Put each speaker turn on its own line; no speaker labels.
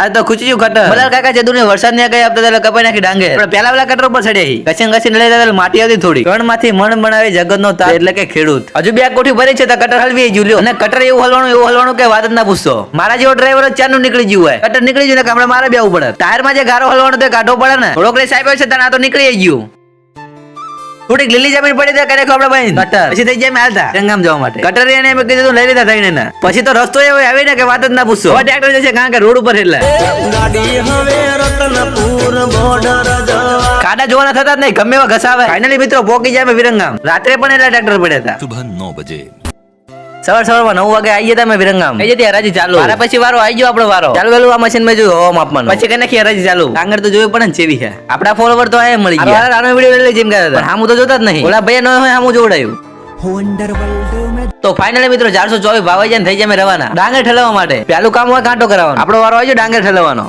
આ તો ખૂચી કટર બલાલ કાકા જદુને વરસાદ ને કઈ આપતા એટલે કપાઈ નાખી ડાંગે પણ પેલા વાળા કટર પર ચડ્યા કચીને લઈ જતા માટી આવતી થોડી કણ માંથી મણ બનાવી જગત નો તાર એટલે કે ખેડૂત હજુ બે કોઠી ભરી છે તો કટર હલવી જુલ્યો અને કટર એવું હલવાનું કે વાત જ ના પૂછતો મારા જેવો ડ્રાઈવર જ ચારનું નીકળી ગયું હોય કટર નીકળી ગયું ને કામડા મારે બેવું પડે ટાયર માં જે ગારો હલવાનો તો કાઢવો પડે ને થોડોક રેસ આપ્યો છે તને આ તો નીકળી ગયું થોડીક લીલી જમીન પડી ત્યાં કરે આપડે ભાઈ કટર પછી થઈ જાય હાલતા રંગામ જવા માટે કટર એને મેં કીધું લઈ લીધા થઈને ને પછી તો રસ્તો એવો આવી ને કે વાત જ ના પૂછો હવે ટ્રેક્ટર જશે કારણ કે રોડ ઉપર એટલે
ગાડી હવે રતનપુર બોર્ડર જવા
ખાડા જોવાના થતા જ નહીં ગમે એવા ઘસાવે ફાઇનલી મિત્રો પોકી જાય વિરંગામ રાત્રે પણ એટલા ટ્રેક્ટર પડ્યા હતા
सुबह 9 बजे
સવારમાં 9 વાગે આવી ગયા તમે વિરંગામ કઈ જતી હરાજી ચાલુ મારા પછી વારો આવી ગયો આપણો વારો ચાલુ વેલું આ મશીન માં જોયું હવા માપવાનું પછી કઈ નાખી હરાજી ચાલુ ડાંગર તો જોયું પણ ચેવી છે આપડા ફોલોવર તો આ મળી ગયા આનો વિડિયો લઈ જેમ ગયા હતા હામું તો જોતા જ નહીં ઓલા ભાઈ નો હોય હામું જોડાયું તો ફાઇનલી મિત્રો 424 ભાવ જાય થઈ જાય રવાના ડાંગર ઠલવવા માટે પેલું કામ હોય કાંટો કરાવવાનો આપણો વારો આવી ગયો ડાંગર ઠલવવાનો